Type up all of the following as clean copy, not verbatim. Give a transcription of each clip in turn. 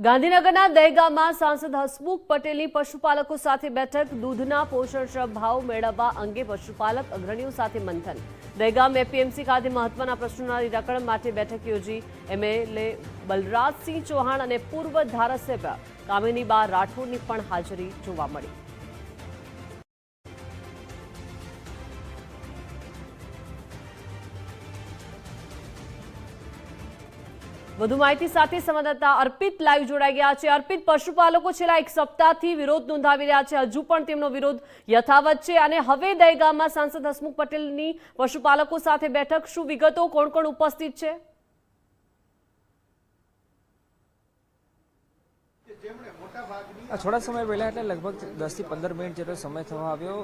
ગાંધીનગરના દહેગામમાં સાંસદ હસમુખ પટેલની પશુપાલકો સાથે બેઠક દૂધના પોષણક્ષમ ભાવ મેળવવા અંગે પશુપાલક અગ્રણીઓ સાથે મંથન દહેગામ એપીએમસી ખાતે મહત્વના પ્રશ્નોના નિરાકરણ માટે બેઠક યોજી એમએલએ બલરાજસિંહ ચૌહાણ અને પૂર્વ ધારાસભ્ય કામિનીબા રાઠોડની પણ હાજરી જોવા મળી। વધુ માહિતી સાથે સંવાદદાતા અર્પિત લાઈવ જોડાઈ ગયા છે। અર્પિત, પશુપાલકો છેલ્લા એક સપ્તાહથી વિરોધ નોંધાવી રહ્યા છે, હજુ પણ તેમનો વિરોધ યથાવત છે અને હવે દહેગામમાં સાંસદ હસમુખ પટેલની પશુપાલકો સાથે બેઠક, શું વિગતો, કોણ કોણ ઉપસ્થિત છે? થોડા સમય પહેલા એટલે લગભગ 10 થી 15 મિનિટ જેટલો સમય થવા આવ્યો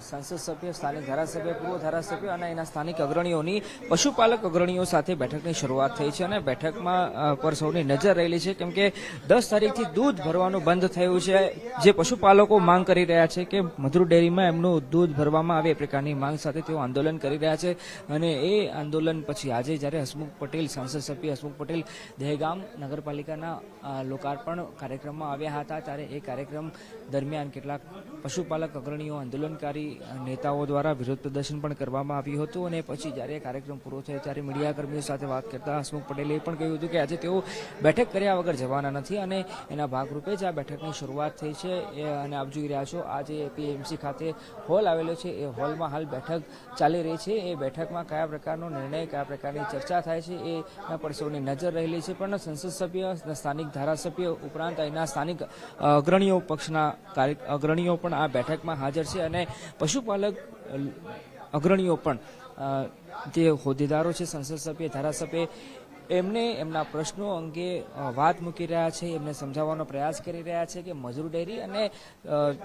સંસદ સભ્ય, સ્થાનિક ધારાસભ્ય, પૂર્વ ધારાસભ્ય અને એના સ્થાનિક અગ્રણીઓની પશુપાલક અગ્રણીઓ સાથે બેઠકની શરૂઆત થઈ છે અને બેઠકમાં પર સૌની નજર રહેલી છે કેમ કે 10 તારીખથી દૂધ ભરવાનું બંધ થયું છે। જે પશુપાલકો માંગ કરી રહ્યા છે કે મધુર ડેરીમાં એમનું દૂધ ભરવામાં આવે એ પ્રકારની માંગ સાથે તેઓ આંદોલન કરી રહ્યા છે અને એ આંદોલન પછી આજે જ્યારે હસમુખ પટેલ, સાંસદ સભ્ય હસમુખ પટેલ દહેગામ નગરપાલિકાના લોકાર્પણ કાર્યક્રમમાં આવ્યા હતા ત્યારે એ કાર્યક્રમ દરમિયાન કેટલાક પશુપાલક અગ્રણીઓ, આંદોલનકારી નેતાઓ દ્વારા વિરોધ પ્રદર્શન પણ કરવામાં આવ્યું હતું અને પછી જ્યારે કાર્યક્રમ પૂરો થયો ત્યારે મીડિયાકર્મીઓ સાથે વાત કરતા હસમુખ પટેલે પણ કહ્યું હતું કે આજે તેઓ બેઠક કર્યા વગર જવાના નથી અને એના ભાગરૂપે જ આ બેઠકની શરૂઆત થઈ છે અને આપ જોઈ રહ્યા છો આજે એપીએમસી ખાતે હોલ આવેલો છે એ હોલમાં હાલ બેઠક ચાલી રહી છે। એ બેઠકમાં કયા પ્રકારનો નિર્ણય, કયા પ્રકારની ચર્ચા થાય છે એના પર સૌની નજર રહેલી છે પણ સંસદ સભ્ય, સ્થાનિક ધારાસભ્ય ઉપરાંત અહીંના સ્થાનિક અગ્રણીઓ, પક્ષના અગ્રણીઓ પણ આ બેઠકમાં હાજર છે અને પશુપાલક અગ્રણીઓ પણ જે હોદ્દેદારો છે, સંસદ સભ્ય, ધારાસભ્ય, એમને એમના પ્રશ્નો અંગે વાત મૂકી રહ્યા છે, એમને સમજાવવાનો પ્રયાસ કરી રહ્યા છે કે મજૂર ડેરી અને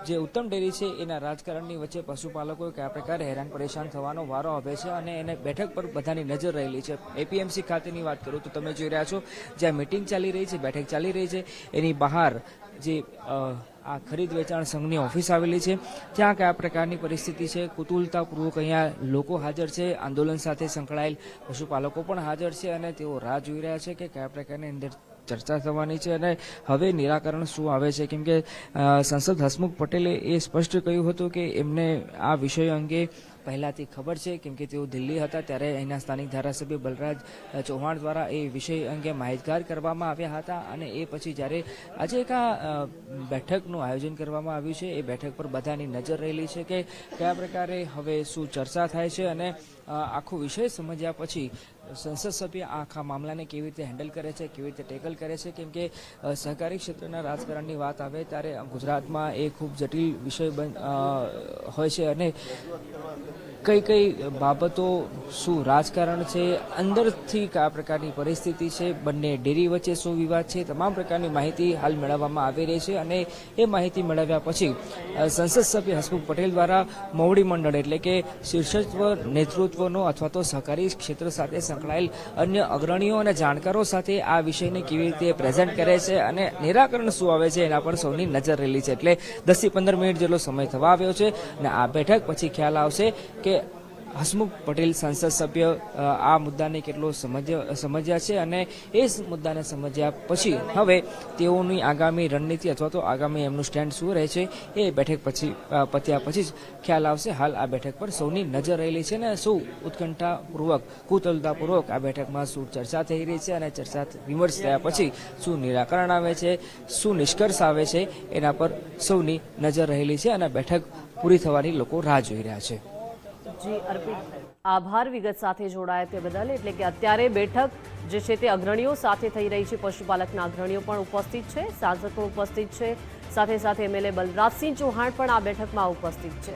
જે ઉત્તમ ડેરી છે એના રાજકારણની વચ્ચે પશુપાલકો કયા પ્રકારે હેરાન પરેશાન થવાનો વારો આવે છે અને એને બેઠક પર બધાની નજર રહેલી છે। એપીએમસી ખાતેની વાત કરું તો તમે જોઈ રહ્યા છો જ્યાં મિટિંગ ચાલી રહી છે, બેઠક ચાલી રહી છે, એની બહાર જે આ ખરીદ વેચાણ સંઘની ઓફિસ આવેલી છે ત્યાં કયા પ્રકારની પરિસ્થિતિ છે, કુતૂહલતાપૂર્વક અહીંયા લોકો હાજર છે, આંદોલન સાથે સંકળાયેલ પશુપાલકો પણ હાજર છે અને તેઓ રાહ જોઈ રહ્યા છે કે કયા પ્રકારની અંદર ચર્ચા થવાની છે અને હવે નિરાકરણ શું આવે છે કેમ કે સાંસદ હસમુખ પટેલે એ સ્પષ્ટ કહ્યું હતું કે એમને આ વિષય અંગે પહેલાથી ખબર છે કેમ કે તેઓ દિલ્હી હતા ત્યારે અહીંના સ્થાનિક ધારાસભ્ય બલરાજ ચૌહાણ દ્વારા એ વિષય અંગે માહિતગાર કરવામાં આવ્યા હતા અને એ પછી જ્યારે આજે એક આ બેઠકનું આયોજન કરવામાં આવ્યું છે એ બેઠક પર બધાની નજર રહેલી છે કે કયા પ્રકારે હવે શું ચર્ચા થાય છે અને આખો વિષય સમજ્યા પછી સંસદ સભ્ય આખા મામલાને કેવી રીતે હેન્ડલ કરે છે, કેવી રીતે ટેકલ કરે છે કેમ કે સહકારી ક્ષેત્રના રાજકારણની વાત આવે ત્યારે ગુજરાતમાં એ ખૂબ જટિલ વિષય હોય છે અને કઈ કઈ બાબતો, શું રાજકારણ છે, અંદરથી કયા પ્રકારની પરિસ્થિતિ છે, બંને ડેરી વચ્ચે શું વિવાદ છે, તમામ પ્રકારની માહિતી હાલ મેળવવામાં આવી રહી છે અને એ માહિતી મેળવ્યા પછી સંસદ સભ્ય હસમુખ પટેલ દ્વારા મોવડી મંડળ એટલે કે શીર્ષત્વ નેતૃત્વનો અથવા તો સહકારી ક્ષેત્ર સાથે સંકળાયેલ અન્ય અગ્રણીઓ અને જાણકારો સાથે આ વિષયને કેવી રીતે પ્રેઝન્ટ કરે છે અને નિરાકરણ શું આવે છે એના પર સૌની નજર રહેલી છે। એટલે 10 થી 15 મિનિટ જેટલો સમય થવા આવ્યો છે અને આ બેઠક પછી ખ્યાલ આવશે કે હસમુખ પટેલ સંસદ સભ્ય આ મુદ્દાને કેટલો સમજ્યા છે અને એ મુદ્દાને સમજ્યા પછી હવે તેઓની આગામી રણનીતિ અથવા તો આગામી એમનું સ્ટેન્ડ શું રહે છે એ બેઠક પછી પત્યા પછી જ ખ્યાલ આવશે। હાલ આ બેઠક પર સૌની નજર રહેલી છે અને શું ઉત્કંઠાપૂર્વક, કુતૂહલતાપૂર્વક આ બેઠકમાં શું ચર્ચા થઈ રહી છે અને ચર્ચા વિમર્શ થયા પછી શું નિરાકરણ આવે છે, શું નિષ્કર્ષ આવે છે એના પર સૌની નજર રહેલી છે અને બેઠક પૂરી થવાની લોકો રાહ જોઈ રહ્યા છે। જી અર્પિત, આભાર વિગત સાથે જોડાયા તે બદલ। એટલે કે અત્યારે બેઠક જે છે તે અગ્રણીઓ સાથે થઈ રહી છે, પશુપાલકના અગ્રણીઓ પણ ઉપસ્થિત છે, સાંસદ પણ ઉપસ્થિત છે, સાથે સાથે એમએલએ બલરાજસિંહ ચૌહાણ પણ આ બેઠકમાં ઉપસ્થિત છે।